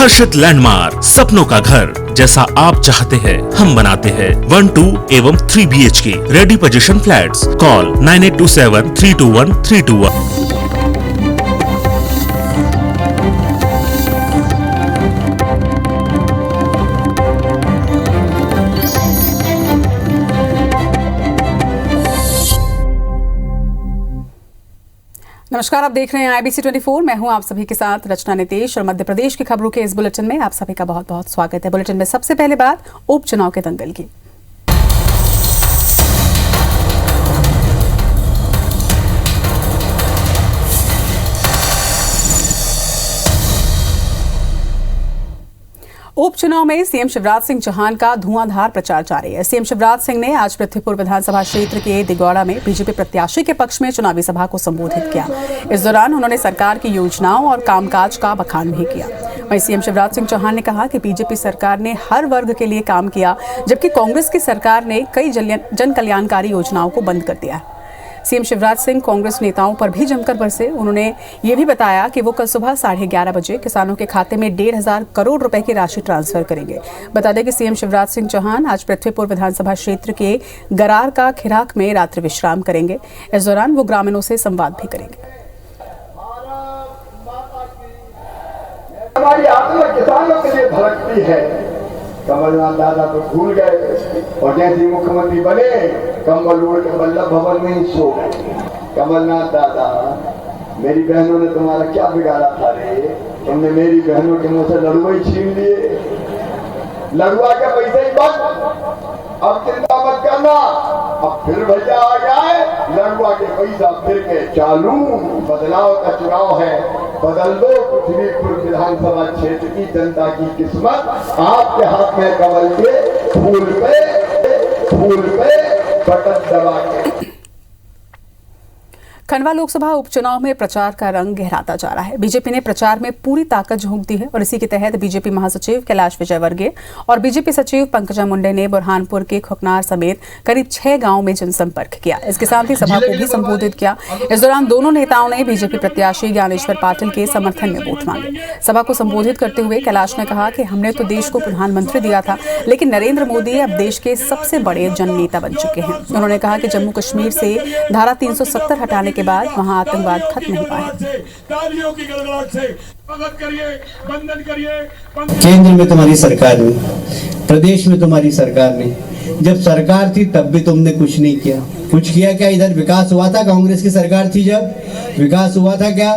हर्षित landmark, सपनों का घर जैसा आप चाहते हैं हम बनाते हैं। 1, 2 एवं 3 BHK ready position flats. Call 9827321321। नमस्कार, आप देख रहे हैं IBC 24। मैं हूं आप सभी के साथ रचना नितेश और मध्य प्रदेश की खबरों के इस बुलेटिन में आप सभी का बहुत बहुत स्वागत है। बुलेटिन में सबसे पहले बात उपचुनाव के दंगल की। उपचुनाव में सीएम शिवराज सिंह चौहान का धुआंधार प्रचार जारी है। सीएम शिवराज सिंह ने आज पृथ्वीपुर विधानसभा क्षेत्र के दिगौड़ा में बीजेपी प्रत्याशी के पक्ष में चुनावी सभा को संबोधित किया। इस दौरान उन्होंने सरकार की योजनाओं और कामकाज का बखान भी किया। वहीं सीएम शिवराज सिंह चौहान ने कहा कि बीजेपी सरकार ने हर वर्ग के लिए काम किया, जबकि कांग्रेस की सरकार ने कई जन कल्याणकारी योजनाओं को बंद कर दिया है। सीएम शिवराज सिंह कांग्रेस नेताओं पर भी जमकर बरसे। उन्होंने ये भी बताया कि वो कल सुबह 11:30 बजे किसानों के खाते में 1,500 करोड़ रुपए की राशि ट्रांसफर करेंगे। बता दें कि सीएम शिवराज सिंह चौहान आज पृथ्वीपुर विधानसभा क्षेत्र के गरार का खिराक में रात्रि विश्राम करेंगे। इस दौरान वो ग्रामीणों से संवाद भी करेंगे। हमारी आत्मा किसानों के लिए धड़कती है। कमलनाथ दादा तो भूल गए और जैसे मुख्यमंत्री बने कंबल ओढ़ के वल्लभ भवन में ही सो गए। कमलनाथ दादा, मेरी बहनों ने तुम्हारा क्या बिगाड़ा था रे? तुमने मेरी बहनों के मुंह से लड़ुआ ही छीन लिए। लड़ुआ के पैसे ही बंद, अब चिंता मत करना। अब फिर भैया आ गया है, लड़ुआ के पैसा फिर के चालू। बदलाव का चुनाव है, बदल दो पृथ्वीपुर विधानसभा क्षेत्र की जनता की किस्मत। आपके हाथ में कमल के फूल पे बटन दबा के। खंडवा लोकसभा उपचुनाव में प्रचार का रंग गहराता जा रहा है। बीजेपी ने प्रचार में पूरी ताकत झोंक दी है और इसी के तहत बीजेपी महासचिव कैलाश विजयवर्गीय और बीजेपी सचिव पंकजा मुंडे ने बुरहानपुर के खुकनार समेत करीब 6 गांवों में जनसंपर्क किया। इसके साथ ही सभा को भी संबोधित किया। इस दौरान दोनों नेताओं ने बीजेपी प्रत्याशी ज्ञानेश्वर पाटिल के समर्थन में वोट मांगे। सभा को संबोधित करते हुए कैलाश ने कहा कि हमने तो देश को प्रधानमंत्री दिया था, लेकिन नरेंद्र मोदी अब देश के सबसे बड़े जननेता बन चुके हैं। उन्होंने कहा कि जम्मू कश्मीर से धारा 370 हटाने के बाद वहां आतंकवाद खत्म नहीं हुआ है। केंद्र में तुम्हारी सरकार नहीं, प्रदेश में तुम्हारी सरकार नहीं। जब सरकार थी तब भी तुमने कुछ नहीं किया। कुछ किया क्या? इधर विकास हुआ था? कांग्रेस की सरकार थी जब विकास हुआ था क्या?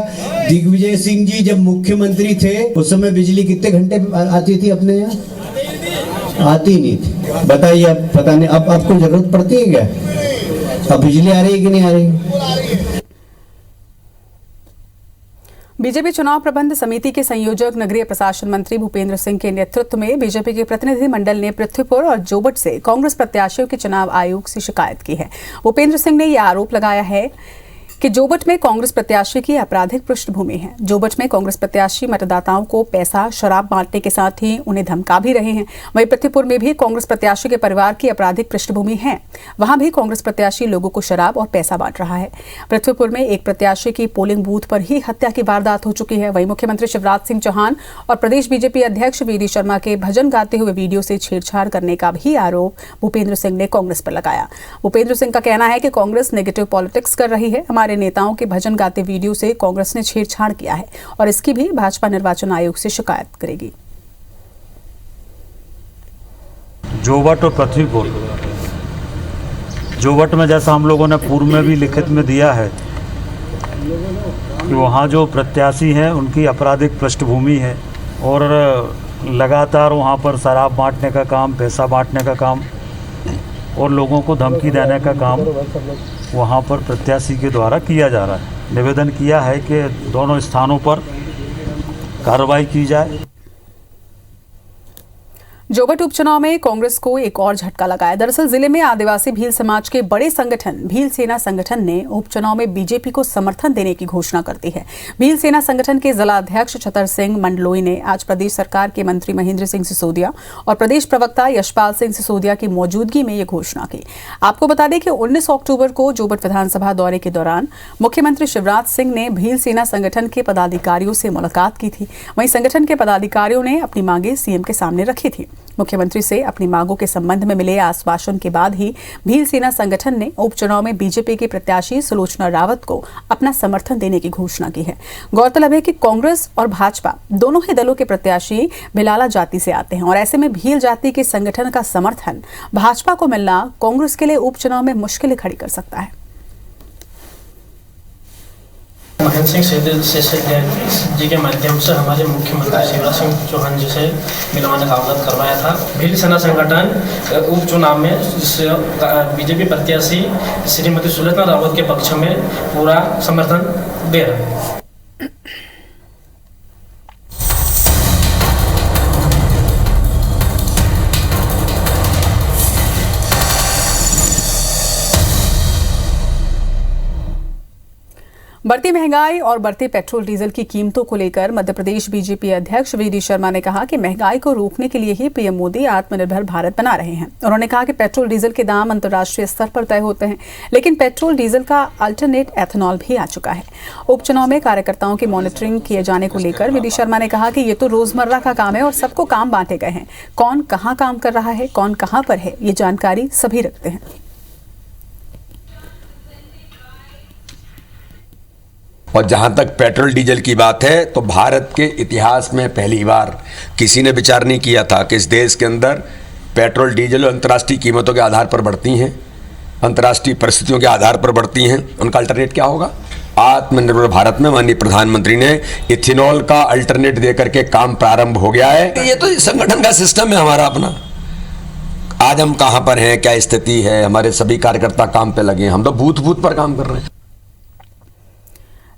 दिग्विजय सिंह जी जब मुख्यमंत्री थे उस समय बिजली कितने घंटे आती थी अपने यहाँ? आती नहीं थी। बताइए, अब पता नहीं अब आपको जरूरत पड़ती है क्या? अब बिजली आ रही है कि नहीं आ रही? बीजेपी चुनाव प्रबंध समिति के संयोजक नगरीय प्रशासन मंत्री भूपेंद्र सिंह के नेतृत्व में बीजेपी के प्रतिनिधि मंडल ने पृथ्वीपुर और जोबट से कांग्रेस प्रत्याशियों के चुनाव आयोग से शिकायत की है। भूपेंद्र सिंह ने यह आरोप लगाया है कि जोबट में कांग्रेस प्रत्याशी की आपराधिक पृष्ठभूमि है। जोबट में कांग्रेस प्रत्याशी मतदाताओं को पैसा, शराब बांटने के साथ ही उन्हें धमका भी रहे हैं। वहीं पृथ्वीपुर में भी कांग्रेस प्रत्याशी के परिवार की आपराधिक पृष्ठभूमि है। वहां भी कांग्रेस प्रत्याशी लोगों को शराब और पैसा बांट रहा है। पृथ्वीपुर में एक प्रत्याशी की पोलिंग बूथ पर ही हत्या की वारदात हो चुकी है। वहीं मुख्यमंत्री शिवराज सिंह चौहान और प्रदेश बीजेपी अध्यक्ष वीडी शर्मा के भजन गाते हुए वीडियो से छेड़छाड़ करने का भी आरोप भूपेंद्र सिंह ने कांग्रेस पर लगाया। भूपेंद्र सिंह का कहना है कि कांग्रेस नेगेटिव पॉलिटिक्स कर रही है। हमारे नेताओं के भजन गाते वीडियो से कांग्रेस ने छेड़छाड़ किया है और इसकी भी भाजपा निर्वाचन आयोग से शिकायत करेगी। जोबट और पृथ्वीपुर, जोबट में जैसा हम लोगों ने पूर्व में भी लिखित में दिया है कि वहाँ जो प्रत्याशी हैं उनकी आपराधिक पृष्ठभूमि है और लगातार वहाँ पर शराब बांटने का काम, पैसा बांटने का काम और लोगों को धमकी देने का काम वहाँ पर प्रत्याशी के द्वारा किया जा रहा है। निवेदन किया है कि दोनों स्थानों पर कार्रवाई की जाए। जोबट उपचुनाव में कांग्रेस को एक और झटका लगा है। दरअसल जिले में आदिवासी भील समाज के बड़े संगठन भील सेना संगठन ने उपचुनाव में बीजेपी को समर्थन देने की घोषणा कर दी है। भील सेना संगठन के जिला अध्यक्ष छतर सिंह मंडलोई ने आज प्रदेश सरकार के मंत्री महेंद्र सिंह सिसोदिया और प्रदेश प्रवक्ता यशपाल सिंह सिसोदिया की मौजूदगी में ये घोषणा की। आपको बता दें कि 19 अक्टूबर को जोबट विधानसभा दौरे के दौरान मुख्यमंत्री शिवराज सिंह ने भील सेना संगठन के पदाधिकारियों से मुलाकात की थी। वहीं संगठन के पदाधिकारियों ने अपनी मांगे सीएम के सामने रखी थी। मुख्यमंत्री से अपनी मांगों के संबंध में मिले आश्वासन के बाद ही भील सेना संगठन ने उपचुनाव में बीजेपी के प्रत्याशी सुलोचना रावत को अपना समर्थन देने की घोषणा की है। गौरतलब है कि कांग्रेस और भाजपा दोनों ही दलों के प्रत्याशी भिलाला जाति से आते हैं और ऐसे में भील जाति के संगठन का समर्थन भाजपा को मिलना कांग्रेस के लिए उपचुनाव में मुश्किलें खड़ी कर सकता है। महेंद्र सिंह सिसोदिया जी के माध्यम से हमारे मुख्यमंत्री शिवराज सिंह चौहान जी से मिलवाने का अवगत करवाया था। भील सेना संगठन उपचुनाव में बीजेपी प्रत्याशी श्रीमती सुलोचना रावत के पक्ष में पूरा समर्थन दे रहा है। बढ़ती महंगाई और बढ़ते पेट्रोल डीजल की कीमतों को लेकर मध्य प्रदेश बीजेपी अध्यक्ष वीडी शर्मा ने कहा कि महंगाई को रोकने के लिए ही पीएम मोदी आत्मनिर्भर भारत बना रहे हैं। उन्होंने कहा कि पेट्रोल डीजल के दाम अंतर्राष्ट्रीय स्तर पर तय होते हैं, लेकिन पेट्रोल डीजल का अल्टरनेट एथेनॉल भी आ चुका है। उपचुनाव में कार्यकर्ताओं की मॉनिटरिंग किए जाने को लेकर वीडी शर्मा ने कहा कि ये तो रोजमर्रा का काम है और सबको काम बांटे गए हैं। कौन कहाँ काम कर रहा है, कौन कहाँ पर है, ये जानकारी सभी रखते हैं। और जहां तक पेट्रोल डीजल की बात है तो भारत के इतिहास में पहली बार किसी ने विचार नहीं किया था कि इस देश के अंदर पेट्रोल डीजल अंतर्राष्ट्रीय कीमतों के आधार पर बढ़ती हैं, अंतर्राष्ट्रीय परिस्थितियों के आधार पर बढ़ती हैं। उनका अल्टरनेट क्या होगा? आत्मनिर्भर भारत में माननीय प्रधानमंत्री ने इथेनॉल का अल्टरनेट देकर के काम प्रारंभ हो गया है। ये तो संगठन का सिस्टम है हमारा अपना। आज हम कहां पर हैं, क्या स्थिति है, हमारे सभी कार्यकर्ता काम पे लगे हैं। हम तो बूथ पर काम कर रहे हैं।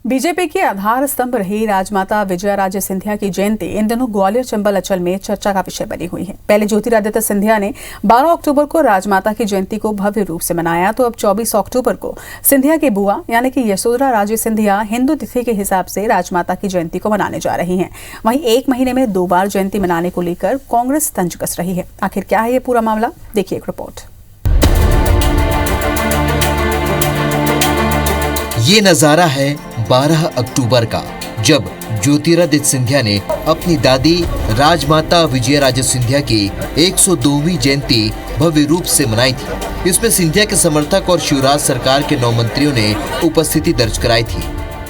बीजेपी के आधार स्तंभ रही राजमाता विजया राजे सिंधिया की जयंती इन दिनों ग्वालियर चंबल अंचल में चर्चा का विषय बनी हुई है। पहले ज्योतिरादित्य सिंधिया ने 12 अक्टूबर को राजमाता की जयंती को भव्य रूप से मनाया, तो अब 24 अक्टूबर को सिंधिया की बुआ यानी कि यशोधरा राजे सिंधिया हिंदू तिथि के हिसाब से राजमाता की जयंती को मनाने जा रही हैं। वहीं एक महीने में 2 बार जयंती मनाने को लेकर कांग्रेस तंज कस रही है। आखिर क्या है ये पूरा मामला, देखिए एक रिपोर्ट। ये नजारा है 12 अक्टूबर का, जब ज्योतिरादित्य सिंधिया ने अपनी दादी राजमाता विजया राजे सिंधिया की 102वीं जयंती भव्य रूप से मनाई थी। इसमें सिंधिया के समर्थक और शिवराज सरकार के 9 मंत्रियों ने उपस्थिति दर्ज कराई थी।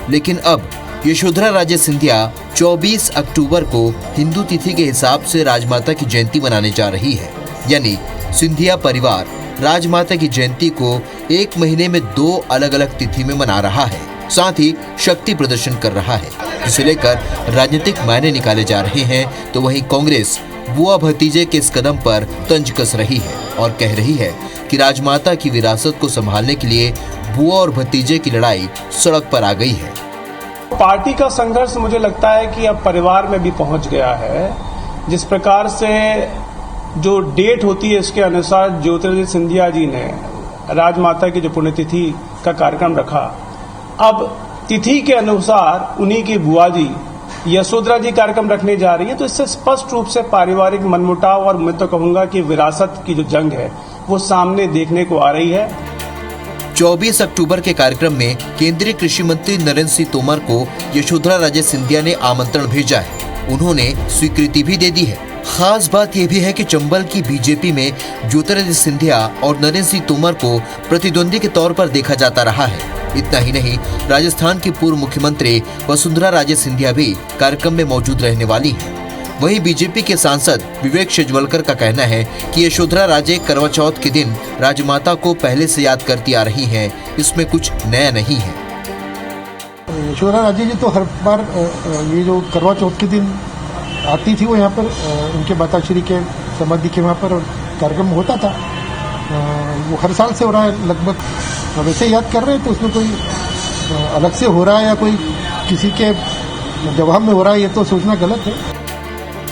लेकिन अब यशोधरा राजे सिंधिया 24 अक्टूबर को हिंदू तिथि के हिसाब से राजमाता की जयंती मनाने जा रही है। यानी सिंधिया परिवार राजमाता की जयंती को एक महीने में 2 अलग अलग तिथि में मना रहा है, साथ ही शक्ति प्रदर्शन कर रहा है, जिसे लेकर राजनीतिक मायने निकाले जा रहे हैं। तो वहीं कांग्रेस बुआ भतीजे के इस कदम पर तंज कस रही है और कह रही है कि राजमाता की विरासत को संभालने के लिए बुआ और भतीजे की लड़ाई सड़क पर आ गई है। पार्टी का संघर्ष मुझे लगता है कि अब परिवार में भी पहुंच गया है। जिस प्रकार से जो डेट होती है इसके अनुसार ज्योतिरादित्य सिंधिया जी ने राजमाता की जो पुण्यतिथि का कार्यक्रम रखा, अब तिथि के अनुसार उन्हीं की बुआ जी यशोधरा जी कार्यक्रम रखने जा रही है। तो इससे स्पष्ट रूप से पारिवारिक मनमुटाव और मैं तो कहूंगा कि विरासत की जो जंग है वो सामने देखने को आ रही है। 24 अक्टूबर के कार्यक्रम में केंद्रीय कृषि मंत्री नरेंद्र सिंह तोमर को यशोधरा राजे सिंधिया ने आमंत्रण भेजा है। उन्होंने स्वीकृति भी दे दी है। खास बात यह भी है कि चंबल की बीजेपी में ज्योतिरादित्य सिंधिया और नरेंद्र सिंह तोमर को प्रतिद्वंदी के तौर पर देखा जाता रहा है। इतना ही नहीं, राजस्थान की पूर्व मुख्यमंत्री वसुंधरा राजे सिंधिया भी कार्यक्रम में मौजूद रहने वाली हैं। वहीं बीजेपी के सांसद विवेक शेजवलकर का कहना है कि यशोधरा राजे करवा चौथ के दिन राजमाता को पहले से याद करती आ रही हैं, इसमें कुछ नया नहीं है। यशोधरा राजे जी तो हर बार ये जो करवा चौथ के दिन आती थी, वो यहाँ पर उनके माताश्री के समाधि के वहाँ पर कार्यक्रम होता था। वो हर साल से हो रहा है लगभग। वैसे याद कर रहे हैं तो उसमें कोई अलग से हो रहा है या कोई किसी के जवाब में हो रहा है, ये तो सोचना गलत है।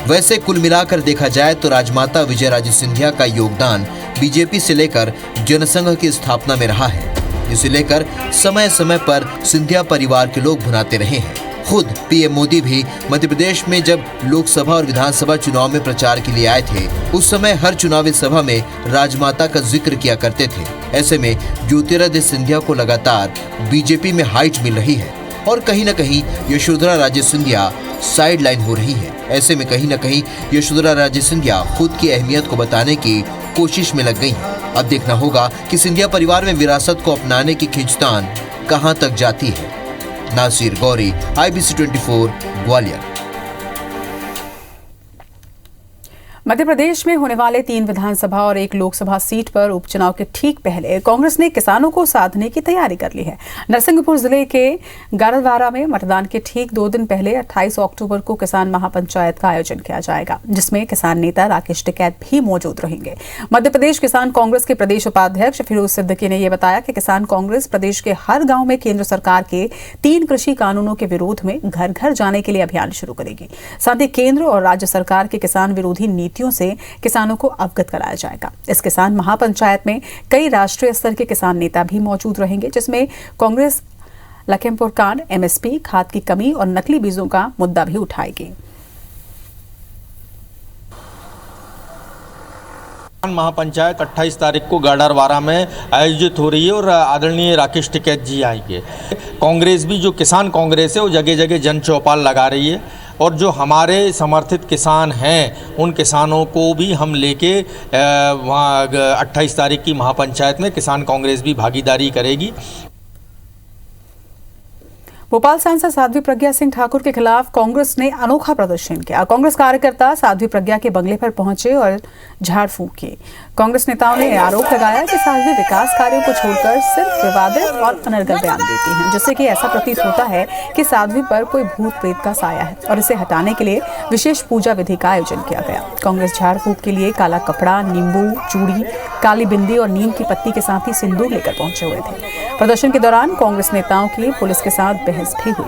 वैसे कुल मिलाकर देखा जाए तो राजमाता विजयराजे सिंधिया का योगदान बीजेपी से लेकर जनसंघ की स्थापना में रहा है, जिसे लेकर समय समय पर सिंधिया परिवार के लोग भुनाते रहे हैं। खुद पीएम मोदी भी मध्य प्रदेश में जब लोकसभा और विधानसभा चुनाव में प्रचार के लिए आए थे, उस समय हर चुनावी सभा में राजमाता का जिक्र किया करते थे। ऐसे में ज्योतिरादित्य सिंधिया को लगातार बीजेपी में हाइट मिल रही है और कहीं न कहीं यशोधरा राजे सिंधिया साइड लाइन हो रही है। ऐसे में कहीं न कहीं यशोधरा राजे सिंधिया खुद की अहमियत को बताने की कोशिश में लग गई है। अब देखना होगा कि सिंधिया परिवार में विरासत को अपनाने की खींचतान कहां तक जाती है। नासिर गौरी, IBC 24, ग्वालियर। मध्य प्रदेश में होने वाले 3 विधानसभा और 1 लोकसभा सीट पर उपचुनाव के ठीक पहले कांग्रेस ने किसानों को साधने की तैयारी कर ली है। नरसिंहपुर जिले के गारलवाड़ा में मतदान के ठीक 2 दिन पहले 28 अक्टूबर को किसान महापंचायत का आयोजन किया जाएगा, जिसमें किसान नेता राकेश टिकैत भी मौजूद रहेंगे। मध्य प्रदेश किसान कांग्रेस के प्रदेश उपाध्यक्ष फिरोज सिद्दीकी ने यह बताया कि किसान कांग्रेस प्रदेश के हर गाँव में केंद्र सरकार के 3 कृषि कानूनों के विरोध में घर घर जाने के लिए अभियान शुरू करेगी। साथ ही केंद्र और राज्य सरकार के किसान विरोधी नीतियों से किसानों को अवगत कराया जाएगा। इस किसान महापंचायत में कई राष्ट्रीय स्तर के किसान नेता भी मौजूद रहेंगे, जिसमें कांग्रेस लखीमपुर कांड, MSP, खाद की कमी और नकली बीजों का मुद्दा भी उठाएगी। महापंचायत 28 तारीख को गाडरवाड़ा में आयोजित हो रही है और आदरणीय राकेश टिकैत जी आएंगे। कांग्रेस भी जो किसान कांग्रेस है वो जगह जगह जन चौपाल लगा रही है और जो हमारे समर्थित किसान हैं उन किसानों को भी हम लेके वहाँ 28 तारीख की महापंचायत में किसान कांग्रेस भी भागीदारी करेगी। भोपाल सांसद साध्वी प्रज्ञा सिंह ठाकुर के खिलाफ कांग्रेस ने अनोखा प्रदर्शन किया। कांग्रेस कार्यकर्ता साध्वी प्रज्ञा के बंगले पर पहुंचे और झाड़ फूंक की। कांग्रेस नेताओं ने आरोप लगाया कि साध्वी विकास कार्यों को छोड़कर सिर्फ विवादित और अनर्गल बयान देती हैं, जिससे कि ऐसा प्रतीत होता है कि साध्वी पर कोई भूत प्रेत का साया है और इसे हटाने के लिए विशेष पूजा विधि का आयोजन किया गया। कांग्रेस झाड़ फूंक के लिए काला कपड़ा, नींबू, चूड़ी, काली बिंदी और नीम की पत्ती के साथ ही सिंदूर लेकर पहुंचे हुए थे। प्रदर्शन के दौरान कांग्रेस नेताओं की पुलिस के साथ बहस भी हुई।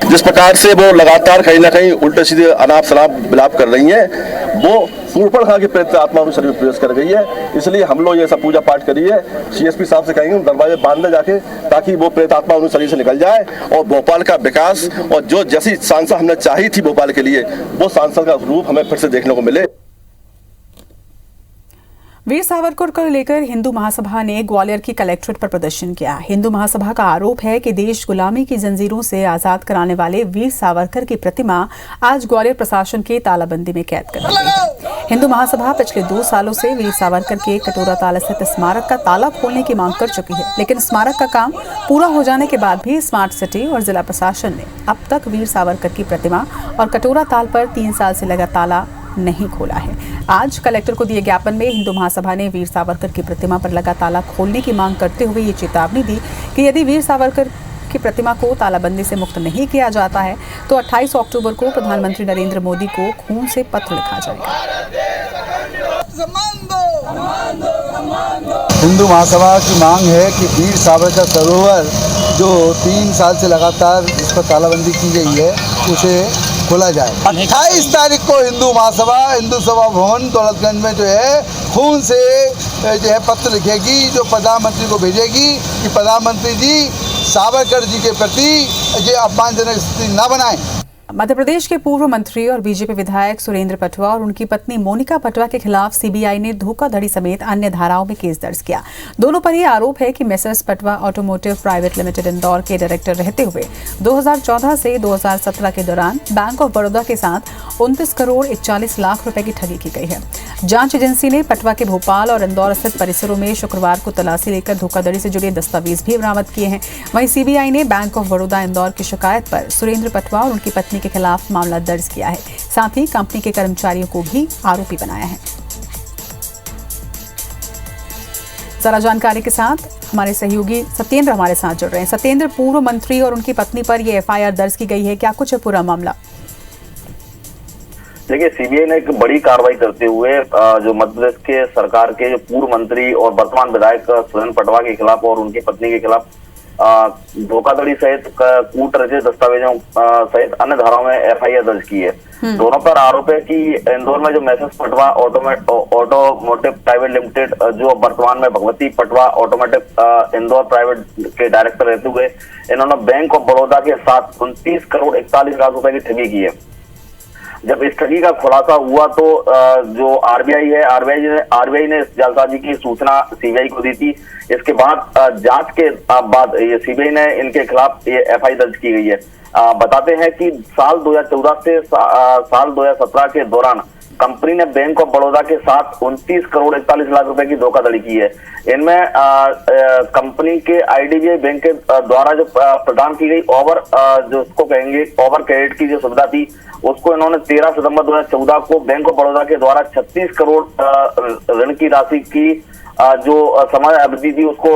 जिस प्रकार से वो लगातार कहीं ना कहीं उल्टे सीधे अनाप शनाप विलाप कर रही हैं, वो सूरपण खा के प्रेत आत्मा अपने शरीर में प्रवेश कर गई है। इसलिए हम लोग ये सब पूजा पाठ करिए, CSP साहब से कहेंगे दरवाजे बांधने जाके, ताकि वो प्रेत आत्मा उनके शरीर से निकल जाए और भोपाल का विकास और जो जैसी सांसद हमने चाही थी भोपाल के लिए, वो सांसद का रूप हमें फिर से देखने को मिले। वीर सावरकर को लेकर हिंदू महासभा ने ग्वालियर की कलेक्ट्रेट पर प्रदर्शन किया। हिंदू महासभा का आरोप है कि देश गुलामी की जंजीरों से आजाद कराने वाले वीर सावरकर की प्रतिमा आज ग्वालियर प्रशासन की तालाबंदी में कैद कर दी गई है। हिंदू महासभा पिछले 2 सालों से वीर सावरकर के कटोरा ताल स्थित स्मारक का ताला खोलने की मांग कर चुकी है, लेकिन स्मारक का काम पूरा हो जाने के बाद भी स्मार्ट सिटी और जिला प्रशासन ने अब तक वीर सावरकर की प्रतिमा और कटोरा ताल पर 3 साल से लगा ताला नहीं खोला है। आज कलेक्टर को दिए ज्ञापन में हिंदू महासभा ने वीर सावरकर की प्रतिमा पर लगा ताला खोलने की मांग करते हुए ये चेतावनी दी कि यदि वीर सावरकर की प्रतिमा को तालाबंदी से मुक्त नहीं किया जाता है तो 28 अक्टूबर को प्रधानमंत्री नरेंद्र मोदी को खून से पत्र लिखा जाएगा। हिंदू महासभा की मांग है कि वीर सावरकर सरोवर जो 3 साल से लगातार इस पर तालाबंदी की गई है उसे खोला जाए। 28 तारीख को हिंदू महासभा हिंदू सभा भवन दौलतगंज में जो है खून से जो है पत्र लिखेगी, जो प्रधानमंत्री को भेजेगी कि प्रधानमंत्री जी सावरकर जी के प्रति ये अपमानजनक स्थिति न बनाएं। मध्य प्रदेश के पूर्व मंत्री और बीजेपी विधायक सुरेंद्र पटवा और उनकी पत्नी मोनिका पटवा के खिलाफ सीबीआई ने धोखाधड़ी समेत अन्य धाराओं में केस दर्ज किया। दोनों पर यह आरोप है कि messrs Patwa automotive private limited Indore के डायरेक्टर रहते हुए 2014 से 2017 के दौरान बैंक ऑफ बड़ौदा के साथ 29 करोड़ 41 लाख रुपए की ठगी की गई है। जांच एजेंसी ने पटवा के भोपाल और इंदौर स्थित परिसरों में शुक्रवार को तलाशी लेकर धोखाधड़ी से जुड़े दस्तावेज भी बरामद किए हैं। वहीं सीबीआई ने बैंक ऑफ बड़ौदा इंदौर की शिकायत पर सुरेंद्र पटवा और उनकी पत्नी के खिलाफ मामला दर्ज किया है। साथ ही कंपनी के कर्मचारियों को भी आरोपी बनाया है। जरा जानकारी के साथ हमारे सहयोगी सत्येंद्र हमारे साथ जुड़ रहे हैं। सत्येंद्र, पूर्व मंत्री और उनकी पत्नी पर यह एफआईआर दर्ज की गई है, क्या कुछ है पूरा मामला? देखिए, सीबीआई ने एक बड़ी कार्रवाई करते हुए जो मध्य प्रदेश के सरकार के जो पूर्व मंत्री और वर्तमान विधायक सुरेंद्र पटवा के खिलाफ और उनकी पत्नी के खिलाफ धोखाधड़ी सहित कूट रचित दस्तावेजों सहित अन्य धाराओं में एफआईआर दर्ज की है। दोनों पर आरोप है कि इंदौर में जो message Patwa automotive private limited, जो वर्तमान में भगवती पटवा ऑटोमोटिव इंदौर प्राइवेट के डायरेक्टर रहते हुए, इन्होंने बैंक ऑफ बड़ौदा के साथ 29 करोड़ 41 लाख रुपए की ठगी की है। जब इस ठगी का खुलासा हुआ तो जो आरबीआई है, आरबीआई ने इस जालसाजी की सूचना सीबीआई को दी थी। इसके बाद जांच के बाद ये सीबीआई ने इनके खिलाफ ये एफआईआर दर्ज की गई है। बताते हैं कि साल 2014 से साल 2017 के दौरान कंपनी ने बैंक ऑफ बड़ौदा के साथ 29 करोड़ 41 लाख रुपए की धोखाधड़ी की है। इनमें कंपनी के आईडीबीआई बैंक के द्वारा जो प्रदान की गई जो उसको कहेंगे ओवर क्रेडिट की जो सुविधा थी, उसको इन्होंने 13 सितंबर 2014 को बैंक ऑफ बड़ौदा के द्वारा 36 करोड़ ऋण की राशि की जो समय अवधि थी उसको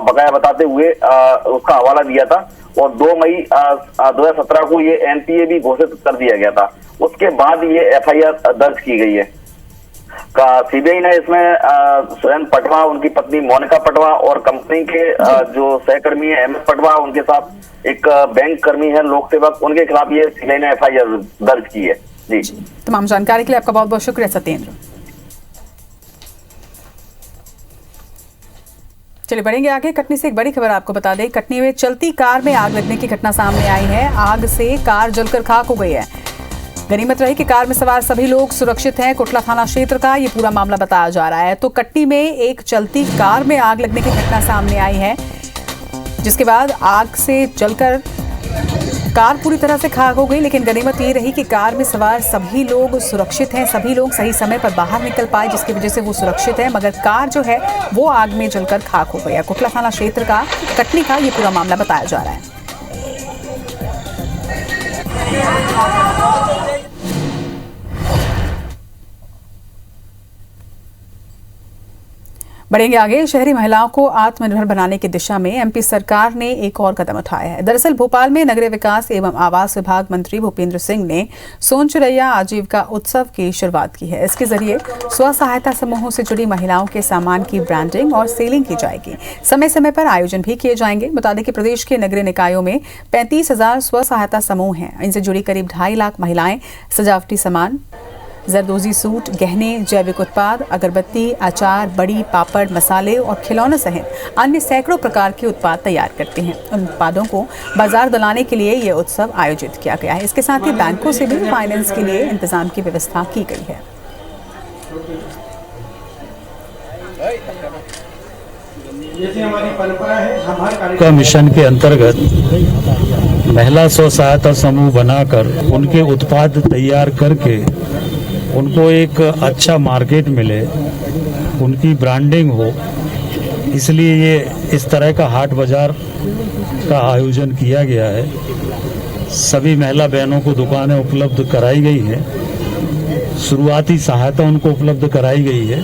बकाया बताते हुए उसका हवाला दिया था और 2 मई 2017 को ये एनपीए भी घोषित कर दिया गया था। उसके बाद ये एफआईआर दर्ज की गई है। सीबीआई ने इसमें सुरेंद्र पटवा, उनकी पत्नी मोनिका पटवा और कंपनी के जो सहकर्मी है एमएस पटवा, उनके साथ एक बैंक कर्मी है लोक सेवक, उनके खिलाफ ये सीबीआई ने एफआईआर दर्ज की है। जी, तमाम जानकारी के लिए आपका बहुत बहुत शुक्रिया सत्येंद्र। चलिए बढ़ेंगे आगे। कटनी से एक बड़ी खबर आपको बता दें। कटनी में चलती कार में आग लगने की घटना सामने आई है। आग से कार जलकर खाक हो गई है। गनीमत रही कि कार में सवार सभी लोग सुरक्षित हैं। कोटला थाना क्षेत्र का ये पूरा मामला बताया जा रहा है। तो कटनी में एक चलती कार में आग लगने की घटना सामने आई है, जिसके बाद आग से जलकर कार पूरी तरह से खाक हो गई। लेकिन गनीमत ये रही कि कार में सवार सभी लोग सुरक्षित हैं। सभी लोग सही समय पर बाहर निकल पाए, जिसकी वजह से वो सुरक्षित है। मगर कार जो है वो आग में जलकर खाक हो गई है। कोटला थाना क्षेत्र का कटनी का ये पूरा मामला बताया जा रहा है। बढ़ेंगे आगे। शहरी महिलाओं को आत्मनिर्भर बनाने की दिशा में एमपी सरकार ने एक और कदम उठाया है। दरअसल भोपाल में नगरीय विकास एवं आवास विभाग मंत्री भूपेंद्र सिंह ने सोन चिरैया आजीविका उत्सव की शुरुआत की है। इसके जरिए स्व सहायता समूहों से जुड़ी महिलाओं के सामान की ब्रांडिंग और सेलिंग की जाएगी। समय समय पर आयोजन भी किए जाएंगे। बता दें कि प्रदेश के नगरीय निकायों में 35,000 स्व सहायता समूह हैं। इनसे जुड़ी करीब 2.5 लाख महिलाएं सजावटी सामान, जरदोजी सूट, गहने, जैविक उत्पाद, अगरबत्ती, अचार, बड़ी, पापड़, मसाले और खिलौने सहित अन्य सैकड़ों प्रकार के उत्पाद तैयार करते हैं। उन उत्पादों को बाजार दिलाने के लिए यह उत्सव आयोजित किया गया है। इसके साथ ही बैंकों से भी फाइनेंस के लिए इंतजाम की व्यवस्था की गई है। का मिशन के अंतर्गत महिला स्व सहायता समूह बनाकर उनके उत्पाद तैयार करके उनको एक अच्छा मार्केट मिले, उनकी ब्रांडिंग हो, इसलिए ये इस तरह का हाट बाजार का आयोजन किया गया है। सभी महिला बहनों को दुकानें उपलब्ध कराई गई हैं, शुरुआती सहायता उनको उपलब्ध कराई गई है।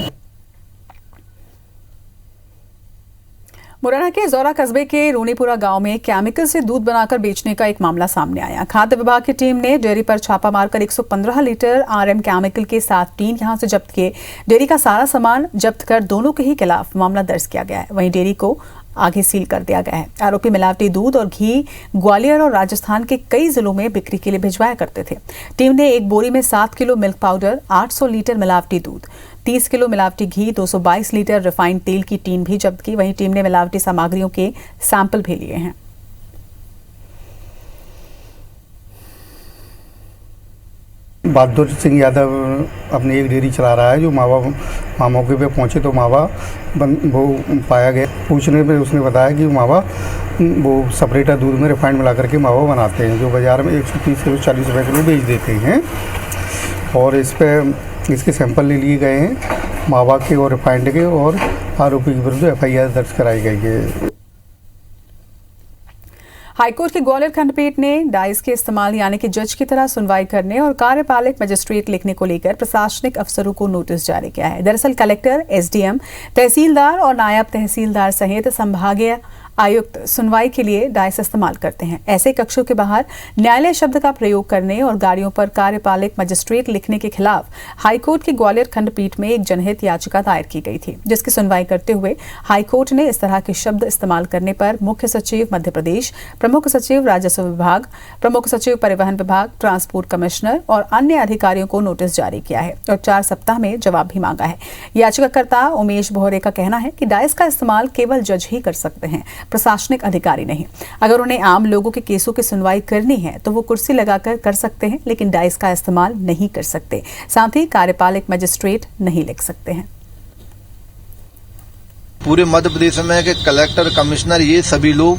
मुरैना के जौरा कस्बे के रोनीपुरा गांव में केमिकल से दूध बनाकर बेचने का एक मामला सामने आया। खाद्य विभाग की टीम ने डेयरी पर छापा मारकर 115 लीटर आरएम केमिकल के साथ टीन यहां से जब्त किए। डेयरी का सारा सामान जब्त कर दोनों के ही खिलाफ मामला दर्ज किया गया है। वहीं डेयरी को आगे सील कर दिया गया है। आरोपी मिलावटी दूध और घी ग्वालियर और राजस्थान के कई जिलों में बिक्री के लिए भिजवाया करते थे। टीम ने एक बोरी में 7 किलो मिल्क पाउडर, 800 लीटर मिलावटी दूध, 30 किलो मिलावटी घी, 222 लीटर रिफाइंड तेल की टीन भी जब्त की। वहीं टीम ने मिलावटी सामग्रियों के सैंपल भी लिए हैं। बहादुर सिंह यादव अपनी एक डेयरी चला रहा है, जो मावा मौके पे पहुंचे तो मावा वो पाया गया। पूछने पे उसने बताया कि मावा वो सेपरेटर दूध में रिफाइंड मिला करके मावा बनाते हैं, जो बाज़ार में 130 से 40 रुपये किलो बेच देते हैं। और इसके सैंपल ले लिए गए हैं मावा के और रिफाइंड के, और आरोपी के विरुद्ध एफआईआर दर्ज कराई गई है। हाईकोर्ट की ग्वालियर खंडपीठ ने डाइस के इस्तेमाल यानी कि जज की तरह सुनवाई करने और कार्यपालक मजिस्ट्रेट लिखने को लेकर प्रशासनिक अफसरों को नोटिस जारी किया है। दरअसल कलेक्टर, एसडीएम, तहसीलदार और नायब तहसीलदार सहित संभागीय आयुक्त सुनवाई के लिए डायस इस्तेमाल करते हैं। ऐसे कक्षों के बाहर न्यायालय शब्द का प्रयोग करने और गाड़ियों पर कार्यपालक मजिस्ट्रेट लिखने के खिलाफ हाईकोर्ट की ग्वालियर खंडपीठ में एक जनहित याचिका दायर की गई थी, जिसकी सुनवाई करते हुए हाईकोर्ट ने इस तरह के शब्द इस्तेमाल करने पर मुख्य सचिव मध्य प्रदेश, प्रमुख सचिव राजस्व विभाग, प्रमुख सचिव परिवहन विभाग, ट्रांसपोर्ट कमिश्नर और अन्य अधिकारियों को नोटिस जारी किया है और 4 सप्ताह में जवाब भी मांगा है। याचिकाकर्ता उमेश बोहरे का कहना है कि डायस का इस्तेमाल केवल जज ही कर सकते हैं, प्रशासनिक अधिकारी नहीं। अगर उन्हें आम लोगों के केसों की सुनवाई करनी है तो वो कुर्सी लगाकर कर सकते हैं, लेकिन डायस का इस्तेमाल नहीं कर सकते। साथ ही कार्यपालक मजिस्ट्रेट नहीं लिख सकते हैं। पूरे मध्य प्रदेश में के कलेक्टर, कमिश्नर, ये सभी लोग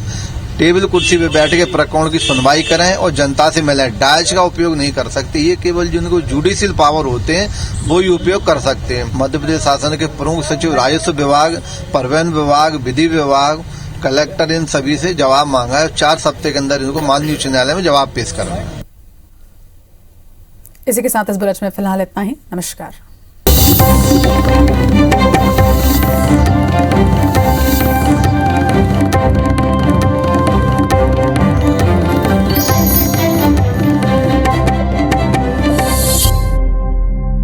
टेबल कुर्सी पे बैठ के प्रकरण की सुनवाई करें और जनता से मिलें। डायस का उपयोग नहीं कर सकते। ये केवल जिनको जुडिशियल पावर होते हैं वो ही उपयोग कर सकते हैं। मध्य प्रदेश शासन के प्रमुख सचिव, राजस्व विभाग, परिवहन विभाग, विधि विभाग, कलेक्टर, इन सभी से जवाब मांगा है। 4 सप्ताह के अंदर इनको माननीय उच्च न्यायालय में जवाब पेश करना है। इसी के साथ इस बुलेटिन में फिलहाल इतना ही। नमस्कार।